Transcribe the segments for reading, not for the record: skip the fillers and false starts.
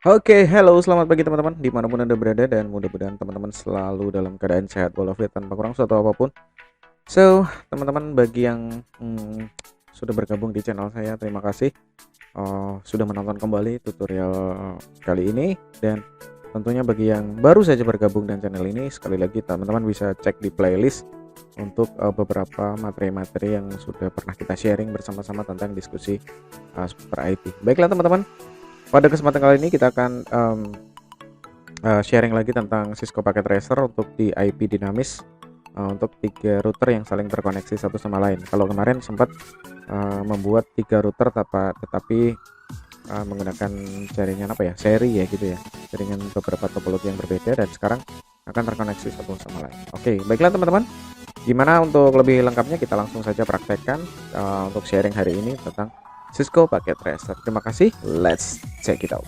Oke, halo, selamat pagi teman-teman, dimanapun Anda berada, dan mudah-mudahan teman-teman selalu dalam keadaan sehat walafiat tanpa kurang suatu apapun. So, teman-teman bagi yang sudah bergabung di channel saya, terima kasih sudah menonton kembali tutorial kali ini. Dan tentunya bagi yang baru saja bergabung dengan channel ini, sekali lagi teman-teman bisa cek di playlist untuk beberapa materi-materi yang sudah pernah kita sharing bersama-sama tentang diskusi seputar IT. Baiklah teman-teman, pada kesempatan kali ini kita akan sharing lagi tentang Cisco Packet Tracer untuk di IP dinamis untuk 3 router yang saling terkoneksi satu sama lain. Kalau kemarin sempat membuat 3 router tetapi menggunakan jaringan apa ya, seri ya gitu ya, jaringan beberapa topologi yang berbeda, dan sekarang akan terkoneksi satu sama lain. Oke, baiklah teman-teman, gimana untuk lebih lengkapnya kita langsung saja praktekkan untuk sharing hari ini tentang Cisco Packet Tracer. Terima kasih, let's check it out.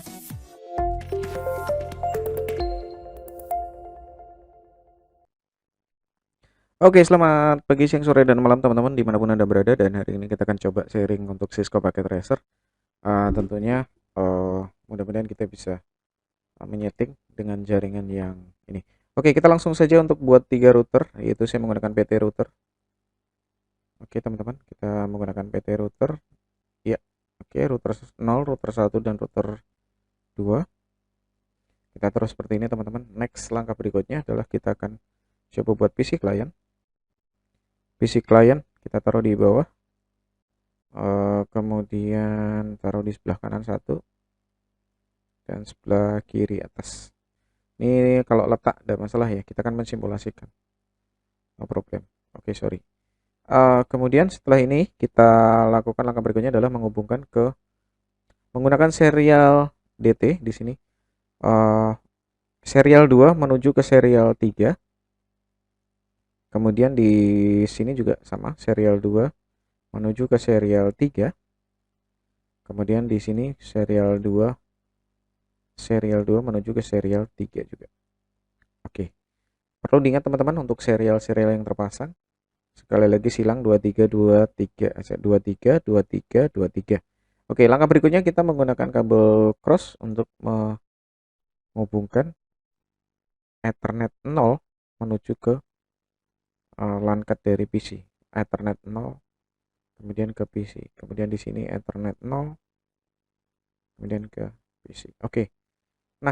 Oke, selamat pagi, siang, sore, dan malam teman-teman dimanapun Anda berada, dan hari ini kita akan coba sharing untuk Cisco Packet Tracer. Tentunya mudah-mudahan kita bisa menyeting dengan jaringan yang ini. Oke, kita langsung saja untuk buat 3 router, yaitu saya menggunakan PT router. Oke teman-teman, kita menggunakan PT router. Ya, oke, router 0, router 1, dan router 2. Kita terus seperti ini teman-teman. Next, langkah berikutnya adalah kita akan coba buat PC client. PC client kita taruh di bawah. Kemudian taruh di sebelah kanan satu dan sebelah kiri atas. Ini kalau letak tidak masalah ya, kita akan mensimulasikan, no problem. Oke, sorry. Kemudian setelah ini kita lakukan langkah berikutnya adalah menghubungkan ke menggunakan serial DT di sini. Serial 2 menuju ke serial 3. Kemudian di sini juga sama, serial 2 menuju ke serial 3. Kemudian di sini serial 2 menuju ke serial 3 juga. Oke. Perlu diingat teman-teman untuk serial-serial yang terpasang. Sekali lagi silang 2323, 23 23 23. Oke, langkah berikutnya kita menggunakan kabel cross untuk menghubungkan Ethernet 0 menuju ke LAN card dari PC. Ethernet 0 kemudian ke PC. Kemudian di sini Ethernet 0 kemudian ke PC. Oke. Nah,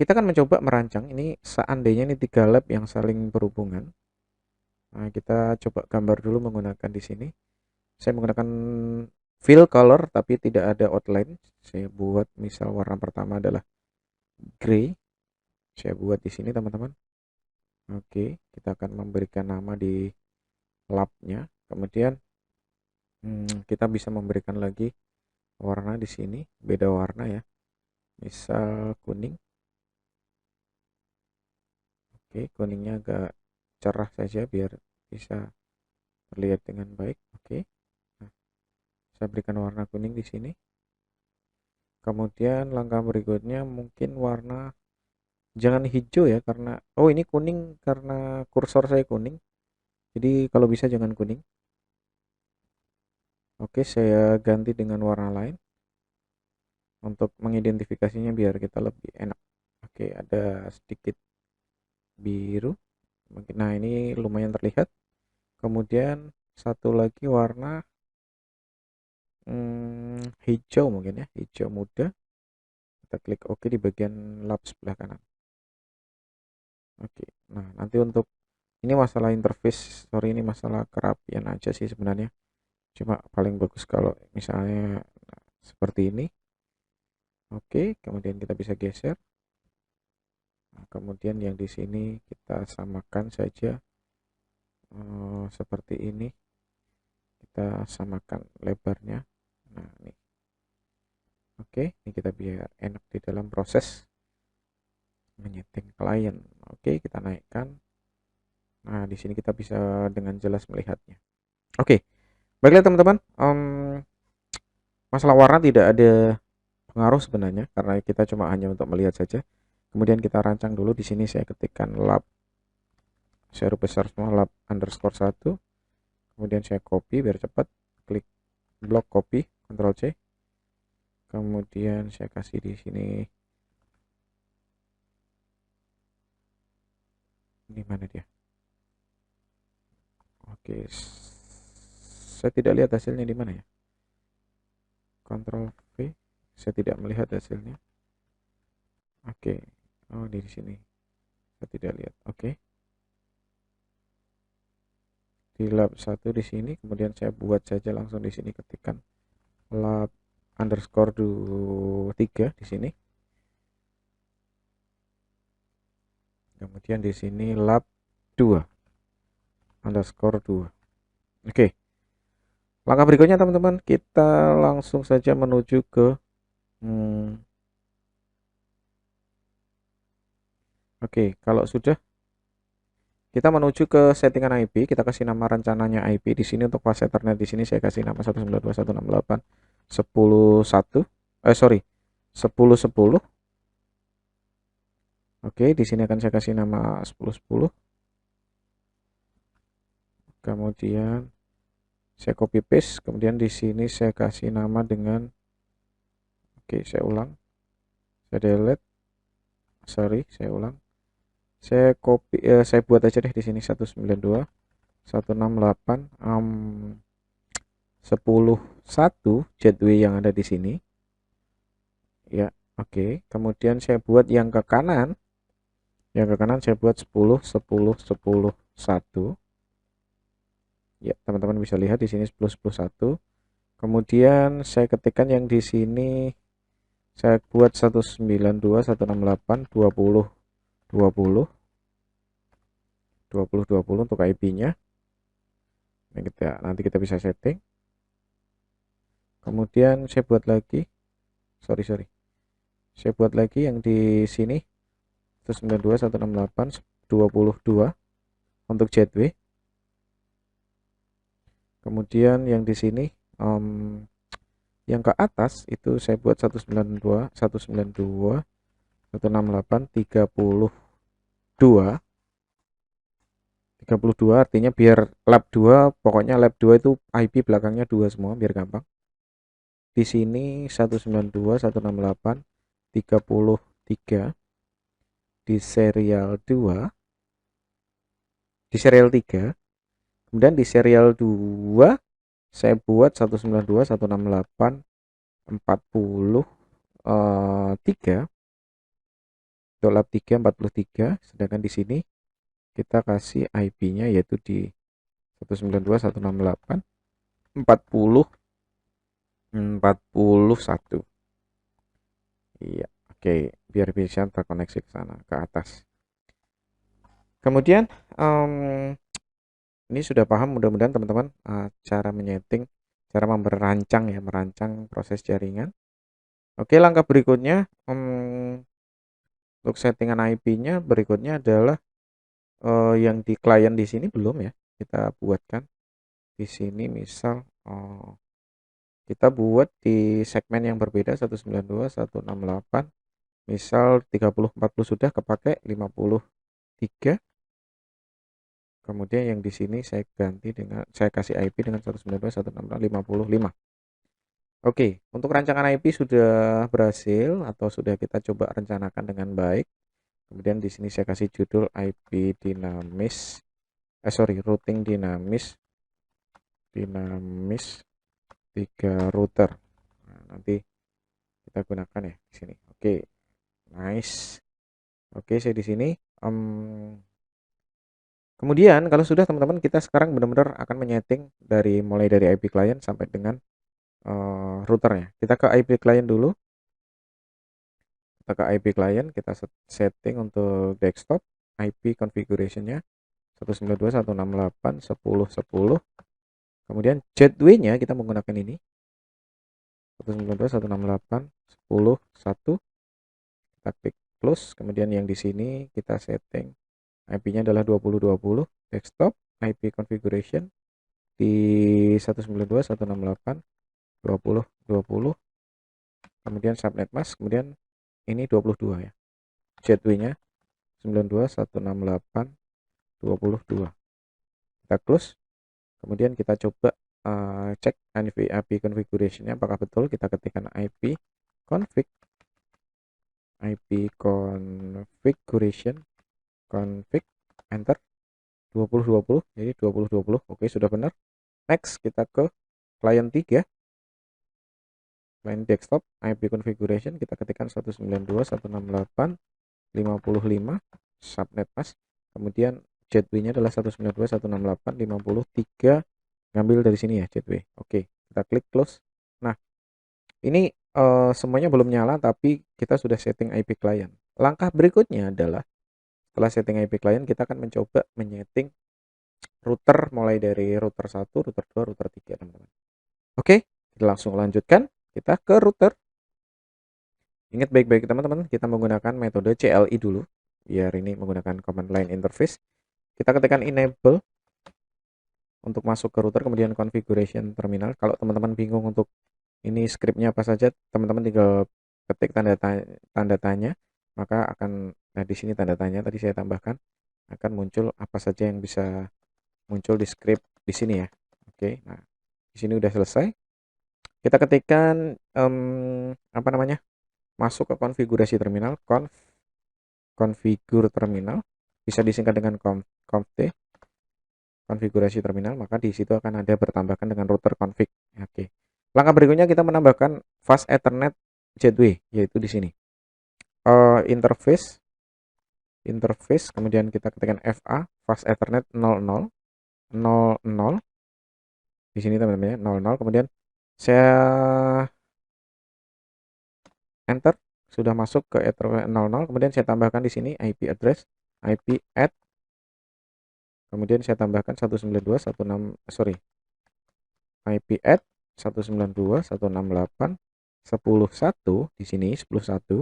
kita akan mencoba merancang ini seandainya ini 3 lab yang saling berhubungan. Nah, kita coba gambar dulu menggunakan di sini. Saya menggunakan fill color tapi tidak ada outline. Saya buat misal warna pertama adalah gray. Saya buat di sini teman-teman. Oke, kita akan memberikan nama di labnya. Kemudian kita bisa memberikan lagi warna di sini, beda warna ya. Misal kuning. Oke, kuningnya agak cerah saja biar bisa terlihat dengan baik. Oke. Nah, saya berikan warna kuning di sini. Kemudian langkah berikutnya mungkin warna, jangan hijau ya, karena ini kuning karena kursor saya kuning. Jadi kalau bisa jangan kuning. Oke, saya ganti dengan warna lain untuk mengidentifikasinya biar kita lebih enak. Oke, ada sedikit biru. Nah, ini lumayan terlihat. Kemudian satu lagi warna hijau mungkin ya, hijau muda. Kita klik OK di bagian lab sebelah kanan. Oke, nah nanti untuk ini masalah interface, sorry, ini masalah kerapian aja sih sebenarnya. Cuma paling bagus kalau misalnya seperti ini. Oke, kemudian kita bisa geser. Nah, kemudian yang di sini kita samakan saja seperti ini. Kita samakan lebarnya. Nah, ini. Oke, ini kita biar enak di dalam proses menyeting klien. Oke, kita naikkan. Nah, di sini kita bisa dengan jelas melihatnya. Oke, baiklah teman-teman. Masalah warna tidak ada pengaruh sebenarnya karena kita cuma hanya untuk melihat saja. Kemudian kita rancang dulu. Di sini saya ketikkan lab, saya huruf besar semua, lab underscore 1. Kemudian saya copy biar cepat. Klik blok copy, Ctrl C. Kemudian saya kasih di sini Ini mana dia? Oke, saya tidak lihat hasilnya di mana ya. Ctrl V, saya tidak melihat hasilnya. Oke, oh di sini saya tidak lihat. Oke, di lab 1 di sini, kemudian saya buat saja langsung di sini, ketikkan lab underscore 3 di sini. Kemudian di sini lab 2 underscore 2. Oke. Langkah berikutnya teman-teman, kita langsung saja menuju ke Oke, kalau sudah kita menuju ke settingan IP, kita kasih nama rencananya IP di sini. Untuk fast Ethernet di sini saya kasih nama 192.168.10.1. Sorry, 10.10. Oke, di sini akan saya kasih nama 10.10. Kemudian saya copy paste, kemudian di sini saya kasih nama dengan, oke, saya ulang, saya delete, sorry, saya ulang, saya copy, saya buat aja deh di sini 192.168 10.1 gateway yang ada di sini ya. Oke, kemudian saya buat yang ke kanan, saya buat 10.10.10.1 ya. Teman-teman bisa lihat di sini 10.10.1. Kemudian saya ketikkan yang di sini, saya buat 192.168.20.20 untuk IP-nya. Nanti kita bisa setting. Kemudian saya buat lagi, sorry, saya buat lagi yang di sini 192.168.22 untuk gateway. Kemudian yang di sini yang ke atas itu saya buat 192.168.32 artinya biar lab 2, pokoknya lab 2 itu IP belakangnya 2 semua biar gampang. Di sini 192.168.33 di serial 2, di serial 3. Kemudian di serial 2 saya buat 192.168.40.3 untuk lab 3 43, sedangkan di sini kita kasih IP-nya yaitu di 192.168.40.41. Iya, oke, biar bisa terkoneksi ke sana, ke atas. Kemudian ini sudah paham mudah-mudahan teman-teman cara menyeting, cara merancang proses jaringan. Oke, langkah berikutnya untuk settingan IP-nya berikutnya adalah yang di klien di sini belum ya, kita buatkan di sini. Misal kita buat di segmen yang berbeda 192.168, misal 3040 sudah kepake 53. Kemudian yang di sini saya ganti dengan, saya kasih IP dengan 192.168.55. Oke, untuk rancangan IP sudah berhasil atau sudah kita coba rencanakan dengan baik. Kemudian di sini saya kasih judul IP dinamis, routing dinamis 3 router. Nah, nanti kita gunakan ya di sini. Oke, nice. Oke, saya di sini. Kemudian kalau sudah teman-teman, kita sekarang benar-benar akan menyeting mulai dari IP client sampai dengan routernya. Kita ke IP client dulu. Kita ke IP client, kita setting untuk desktop IP configuration-nya 192.168.10.10. Kemudian gateway-nya kita menggunakan ini 192.168.10.1. Kita klik close. Kemudian yang di sini kita setting IP-nya adalah 2020 desktop IP configuration di 192.168.20.20. Kemudian subnet mask, kemudian ini 22 ya. Gateway-nya 92.168.22. Kita close. Kemudian kita coba cek IP configuration-nya apakah betul. Kita ketikkan IP configuration config. enter, 2020, jadi 2020, oke sudah benar. Next, kita ke client 3, client desktop, IP configuration, kita ketikkan 192.168.55, subnet mask, kemudian gateway-nya adalah 192.168.53, ngambil dari sini ya gateway. Oke, kita klik close. Nah, ini semuanya belum nyala, tapi kita sudah setting IP client. Langkah berikutnya adalah setelah setting IP client, kita akan mencoba menyeting router mulai dari router 1, router 2, router 3, teman-teman. Oke, kita langsung lanjutkan. Kita ke router. Ingat baik-baik teman-teman, kita menggunakan metode CLI dulu, biar ini menggunakan command line interface. Kita ketikkan enable untuk masuk ke router, kemudian configuration terminal. Kalau teman-teman bingung untuk ini scriptnya apa saja, teman-teman tinggal ketik tanda tanya, maka akan, nah di sini tanda tanya tadi saya tambahkan, akan muncul apa saja yang bisa muncul di script di sini ya. Oke, nah di sini udah selesai. Kita ketikkan apa namanya, masuk ke konfigurasi terminal, configure terminal, bisa disingkat dengan conft, konfigurasi terminal, maka di situ akan ada bertambahkan dengan router config. Oke. Langkah berikutnya kita menambahkan fast Ethernet gateway, yaitu di sini. Interface, kemudian kita ketikkan FA, fast Ethernet 00, di sini teman-teman ya, 00, kemudian saya enter, sudah masuk ke Ethernet 00, kemudian saya tambahkan di sini IP address, IP add, kemudian saya tambahkan 192.16, sorry, IP add 192.168.10.1 di sini 10.1,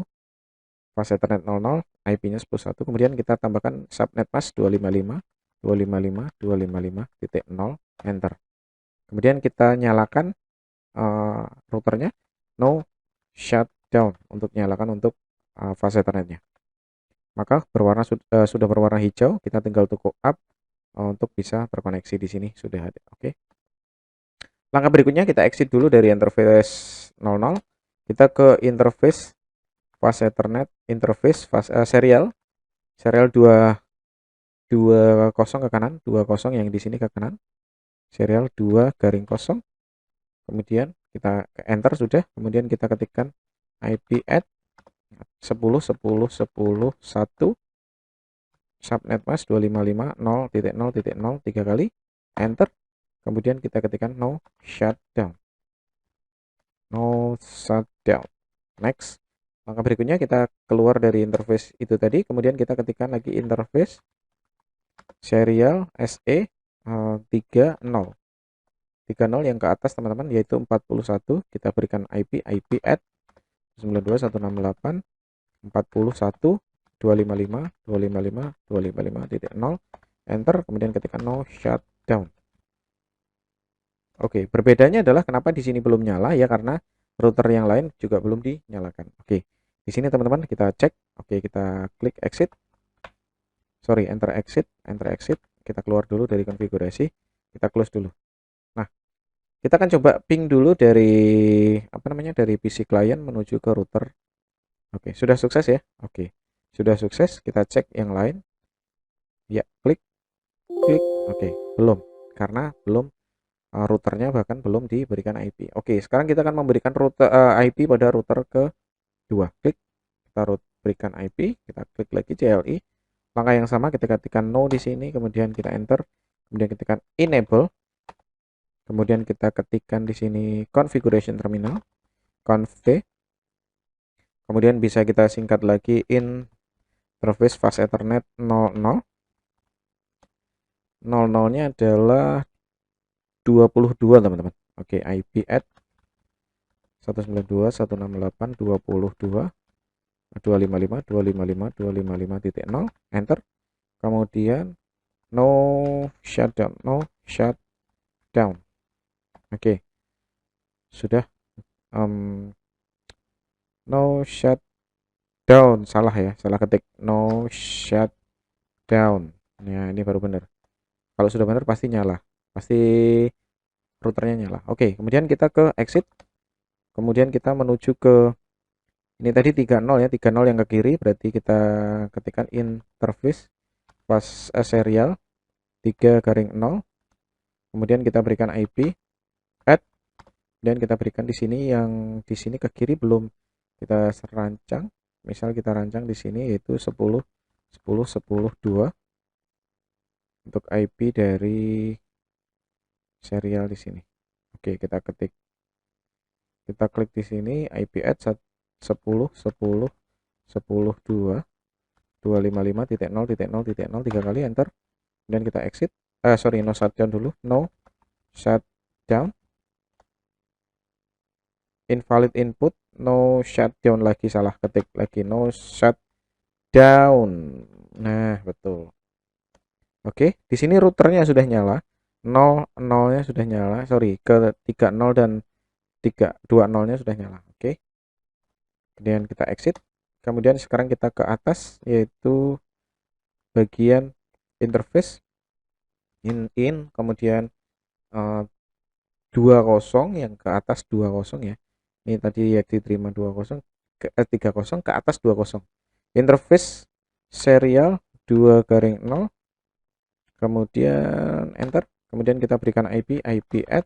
fast Ethernet 00, IP-nya 10.1, kemudian kita tambahkan subnet mask 255.255.255.0, enter. Kemudian kita nyalakan routernya, no shutdown, untuk nyalakan untuk fast Ethernetnya. Maka sudah berwarna hijau, kita tinggal tuku up untuk bisa terkoneksi di sini sudah ada. Oke. Langkah berikutnya kita exit dulu dari interface 00, kita ke interface fast Ethernet, interface serial 20 ke kanan, 20 yang di sini ke kanan, serial 2-0, kemudian kita ke enter sudah, kemudian kita ketikkan IP add 10.10.10.1, subnet mask 255.0.0.0 3 kali, enter, kemudian kita ketikkan no shutdown, next. Langkah berikutnya kita keluar dari interface itu tadi, kemudian kita ketikkan lagi interface serial SE 30 yang ke atas teman-teman, yaitu 41, kita berikan IP add 92.168.41.255.255.255.0, enter, kemudian ketikkan no shutdown. Oke, berbedanya adalah kenapa di sini belum nyala ya, karena router yang lain juga belum dinyalakan. Oke, di sini teman-teman kita cek. Oke, kita klik exit. Sorry, enter exit. Kita keluar dulu dari konfigurasi, kita close dulu. Nah, kita akan coba ping dulu dari apa namanya, dari PC client menuju ke router. Oke, sudah sukses ya. Oke, sudah sukses. Kita cek yang lain. Ya, klik. Oke, belum, karena belum routernya bahkan belum diberikan IP. Oke, sekarang kita akan memberikan router IP pada router kedua. Klik, kita berikan IP, kita klik lagi CLI. Langkah yang sama, kita ketikkan no di sini, kemudian kita enter, kemudian ketikkan enable, kemudian kita ketikkan di sini configuration terminal, conf, kemudian bisa kita singkat lagi interface fast Ethernet 00. 00-nya adalah 22 teman-teman. Oke, IP add 192.168.22.255.255.255.0, enter, kemudian no shutdown. Oke, sudah no shutdown, salah ya, salah ketik, no shutdown. Nah, ini baru benar. Kalau sudah benar pasti nyala, pasti routernya nyala. Oke, kemudian kita ke exit, kemudian kita menuju ke ini tadi 30 ya, 30 yang ke kiri, berarti kita ketikkan interface serial 3-0, kemudian kita berikan IP add, dan kita berikan di sini, yang di sini ke kiri belum kita rancang, misal kita rancang di sini yaitu 10 10 10 2 untuk IP dari serial di sini. Oke, kita ketik, kita klik di sini IP add 10 10 10 2 255.0.0.0 3 kali, enter, dan kita exit. No shutdown dulu, no shutdown, invalid input, no shutdown lagi, salah ketik lagi, no shutdown. Nah, betul. Oke, di sini routernya sudah nyala, 0 nya sudah nyala, sorry, ke 30 dan 320-nya sudah nyala. Oke, kemudian kita exit. Kemudian sekarang kita ke atas, yaitu bagian interface, kemudian 20, yang ke atas 20 ya. Ini tadi ya diterima 20 ke 30 ke atas 20. Interface serial 2-0, kemudian enter. Kemudian kita berikan IP add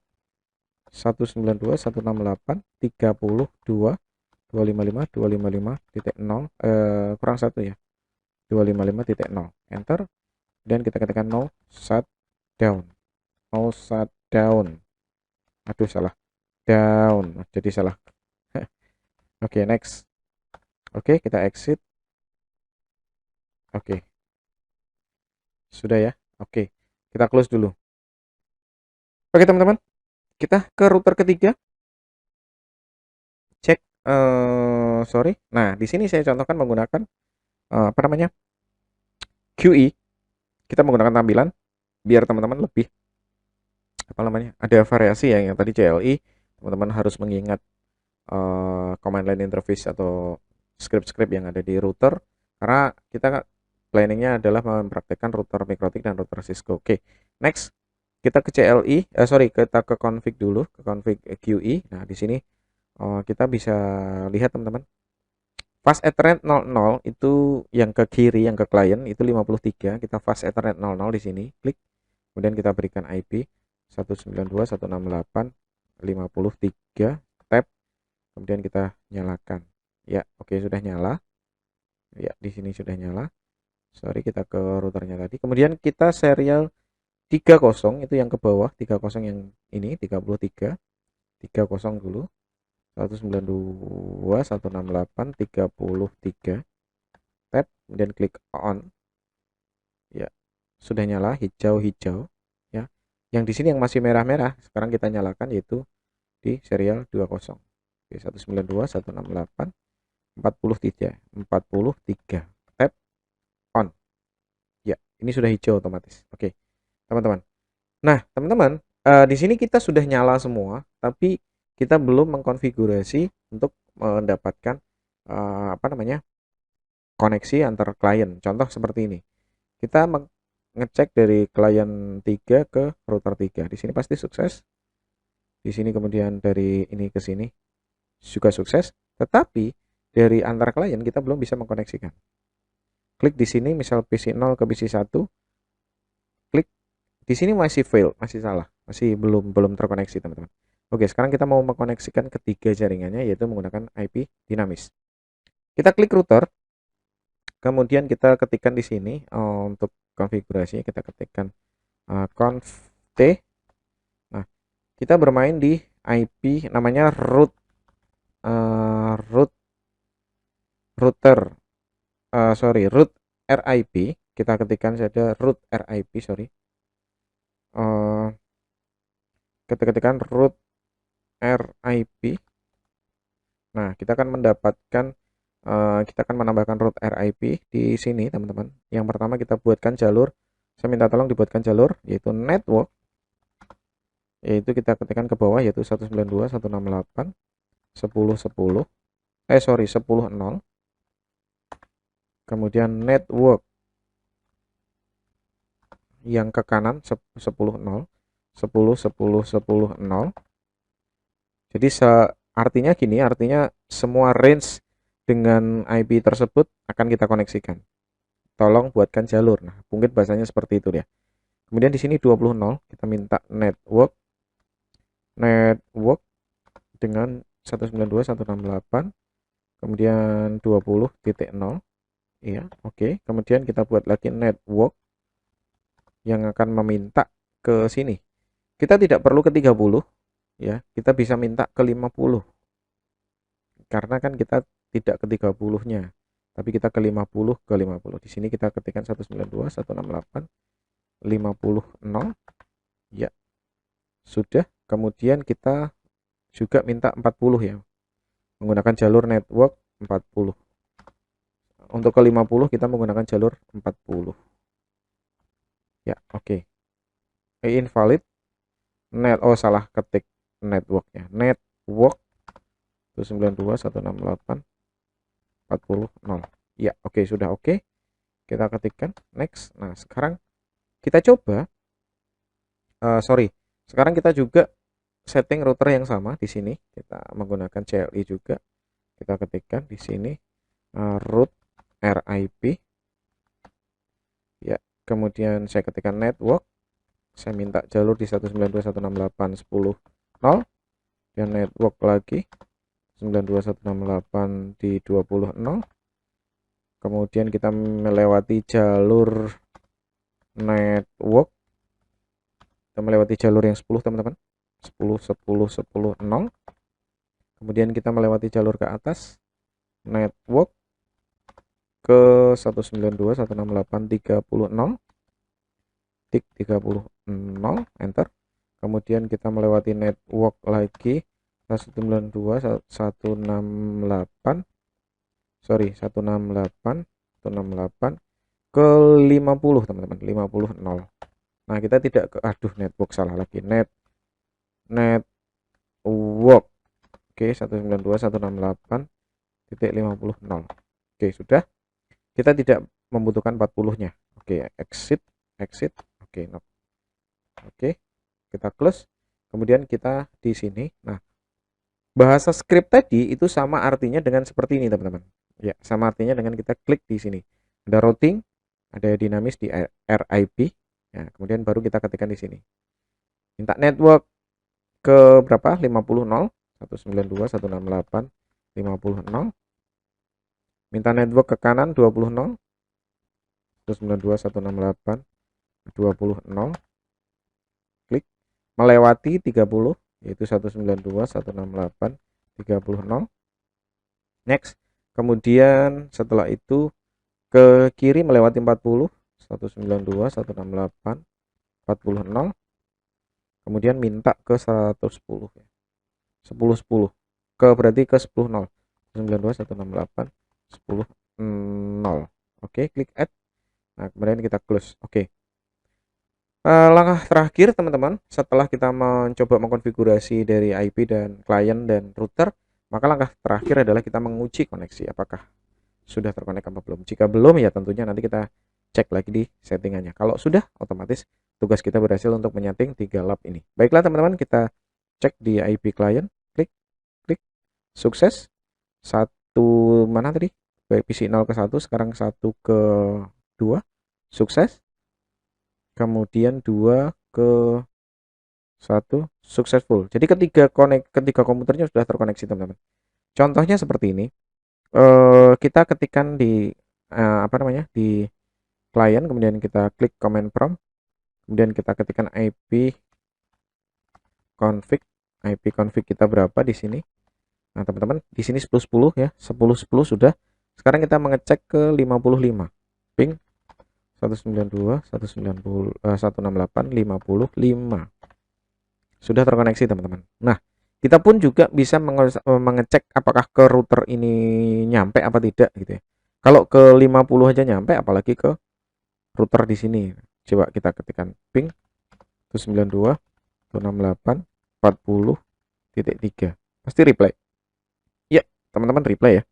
192.168.30.2 kurang 1 ya, 255.0, enter, dan kita ketikkan no shutdown, aduh salah, down, jadi salah. Oke, next. Oke, kita exit. Oke, sudah ya. Oke, kita close dulu. Oke teman-teman, kita ke router ketiga, cek sorry. Nah, di sini saya contohkan menggunakan apa namanya, QE. Kita menggunakan tampilan biar teman-teman lebih apa namanya, ada variasi ya. Yang tadi CLI teman-teman harus mengingat command line interface atau script-script yang ada di router, karena kita planningnya adalah mempraktekkan router MikroTik dan router Cisco. Oke, next kita ke CLI, kita ke config dulu, ke config QE. Nah, di sini kita bisa lihat teman-teman, fast Ethernet 00 itu yang ke kiri, yang ke client itu 53. Kita fast Ethernet 00 di sini, klik, kemudian kita berikan IP 192.168.53, tab, kemudian kita nyalakan. Ya, oke, sudah nyala. Ya, di sini sudah nyala. Sorry, kita ke routernya tadi. Kemudian kita serial 30 itu yang ke bawah, 30 yang ini 33. 30 dulu. 192.168.33. Tab, kemudian klik on. Ya, sudah nyala hijau-hijau ya. Yang di sini yang masih merah-merah sekarang kita nyalakan, yaitu di serial 20. Oke, 192.168.43. Tab on. Ya, ini sudah hijau otomatis. Oke, teman-teman. Nah, teman-teman, di sini kita sudah nyala semua, tapi kita belum mengkonfigurasi untuk mendapatkan apa namanya, koneksi antar klien. Contoh seperti ini. Kita ngecek dari klien 3 ke router 3. Di sini pasti sukses. Di sini kemudian dari ini ke sini juga sukses, tetapi dari antar klien kita belum bisa mengkoneksikan. Klik di sini misal PC 0 ke PC 1. Klik di sini masih fail, masih salah, masih belum terkoneksi teman-teman. Oke, sekarang kita mau mengkoneksikan ketiga jaringannya, yaitu menggunakan IP dinamis. Kita klik router, kemudian kita ketikkan di sini untuk konfigurasi kita ketikkan conf t. Nah, kita bermain di IP namanya root RIP. Kita ketikkan saja root RIP, sorry. Kita ketikkan root RIP. Nah, kita akan mendapatkan kita akan menambahkan root RIP di sini, teman-teman. Yang pertama kita buatkan jalur. Saya minta tolong dibuatkan jalur, yaitu network. Yaitu kita ketikkan ke bawah, yaitu 192.168.10.10. 10.0. Kemudian network yang ke kanan 10.0. 10.10.10.0. Jadi artinya gini, artinya semua range dengan IP tersebut akan kita koneksikan. tolong buatkan jalur. Nah, mungkin bahasanya seperti itu ya. Kemudian di sini 20.0 kita minta network dengan 192.168, kemudian 20.0, ya, oke. Kemudian kita buat lagi network yang akan meminta ke sini. Kita tidak perlu ke 30 ya, kita bisa minta ke 50. Karena kan kita tidak ke 30-nya, tapi kita ke 50 ke 50. Di sini kita ketikkan 192.168.50.0 ya. Sudah. Kemudian kita juga minta 40 ya, menggunakan jalur network 40. Untuk ke 50 kita menggunakan jalur 40 ya. Oke. Invalid net, oh salah ketik networknya, network 192.168.40.0 ya. Oke, sudah oke. Kita ketikkan next. Nah, sekarang kita coba sekarang kita juga setting router yang sama. Di sini kita menggunakan CLI juga. Kita ketikkan di sini root RIP ya. Kemudian saya ketikkan network, saya minta jalur di 192.168.10.0 dan network lagi 192.168 di 20.0. Kemudian kita melewati jalur network, kita melewati jalur yang 10 teman-teman, 10 10 10 0. Kemudian kita melewati jalur ke atas network ke 192.168.30.0 tik 30.0, enter. Kemudian kita melewati network lagi 192.168 ke 50 teman-teman, 50.0. Nah, kita tidak ke, aduh, network salah lagi, network oke, 192.168.50.0. oke, sudah. Kita tidak membutuhkan 40-nya. Oke, exit, oke, no. Oke, kita close. Kemudian kita di sini, nah, bahasa script tadi itu sama artinya dengan seperti ini teman-teman ya, sama artinya dengan kita klik di sini ada routing, ada dinamis di RIP ya. Kemudian baru kita ketikkan di sini minta network ke berapa, 50.0, 192.168.50.0, minta network ke kanan 20.0, 192.168.20.0, klik melewati 30 yaitu 192.168.30.0, next. Kemudian setelah itu ke kiri melewati 40, 192.168.40.0, kemudian minta ke 110 ya, 10 ke, berarti ke 10.0, 192.168.10.0. oke, klik add. Nah, kemudian kita close. Oke. Langkah terakhir teman-teman, setelah kita mencoba mengkonfigurasi dari IP dan klien dan router, maka langkah terakhir adalah kita menguji koneksi apakah sudah terkonek apa belum. Jika belum ya tentunya nanti kita cek lagi di settingannya. Kalau sudah, otomatis tugas kita berhasil untuk menyeting 3 lab ini. Baiklah teman-teman, kita cek di IP klien, klik sukses. Satu mana tadi, PC 0 ke 1, sekarang 1 ke 2 sukses, kemudian 2 ke 1 successful. Jadi ketiga komputernya sudah terkoneksi teman-teman. Contohnya seperti ini. Kita ketikkan di di klien, kemudian kita klik command prompt, kemudian kita ketikkan IP config kita berapa di sini. Nah, teman-teman, di sini 10.10 ya, 10.10 sudah. Sekarang kita mengecek ke 55. Ping 192.168.55. Sudah terkoneksi, teman-teman. Nah, kita pun juga bisa mengecek apakah ke router ini nyampe apa tidak gitu ya. Kalau ke 50 aja nyampe, apalagi ke router di sini. Coba kita ketikkan ping 192.168.40.3. Pasti reply. Ya, teman-teman, reply ya.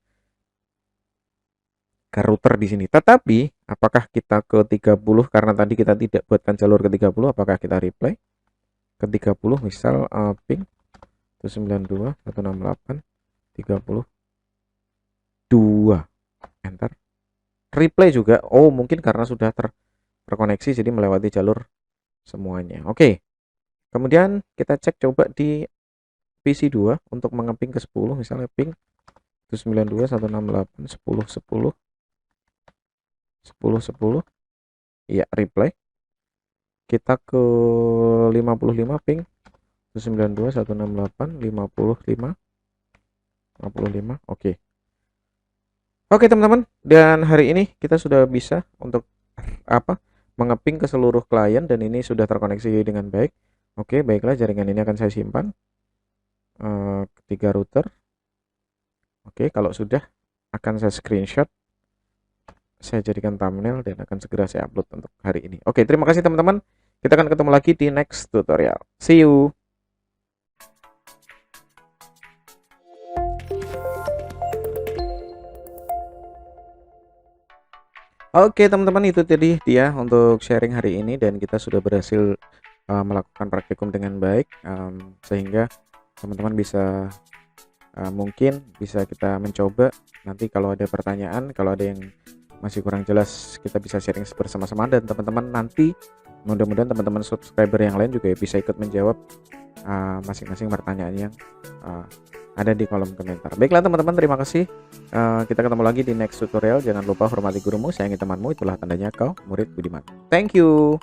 Ke router di sini. Tetapi apakah kita ke 30 karena tadi kita tidak buatkan jalur ke 30, apakah kita reply ke 30 misal ping 192.168.30.2, enter. replay juga. Oh, mungkin karena sudah terkoneksi jadi melewati jalur semuanya. Oke. Kemudian kita cek coba di PC 2 untuk mengeping ke 10, misalnya ping 192.168.10.10 10.10. Iya, replay. Kita ke 55 ping 192.168.55. Oke. Oke teman-teman, dan hari ini kita sudah bisa untuk mengeping ke seluruh klien dan ini sudah terkoneksi dengan baik. Oke, baiklah, jaringan ini akan saya simpan ketiga router. Oke, kalau sudah akan saya screenshot, saya jadikan thumbnail dan akan segera saya upload untuk hari ini. Oke, terima kasih teman-teman. Kita akan ketemu lagi di next tutorial. See you. Oke teman-teman, itu tadi dia untuk sharing hari ini dan kita sudah berhasil melakukan praktikum dengan baik, sehingga teman-teman bisa mungkin bisa kita mencoba. Nanti kalau ada pertanyaan, kalau ada yang masih kurang jelas, kita bisa sharing bersama-sama dan teman-teman nanti mudah-mudahan teman-teman subscriber yang lain juga bisa ikut menjawab masing-masing pertanyaan yang ada di kolom komentar. Baiklah teman-teman, terima kasih. Kita ketemu lagi di next tutorial. Jangan lupa hormati gurumu, sayangi temanmu, itulah tandanya kau murid budiman. Thank you.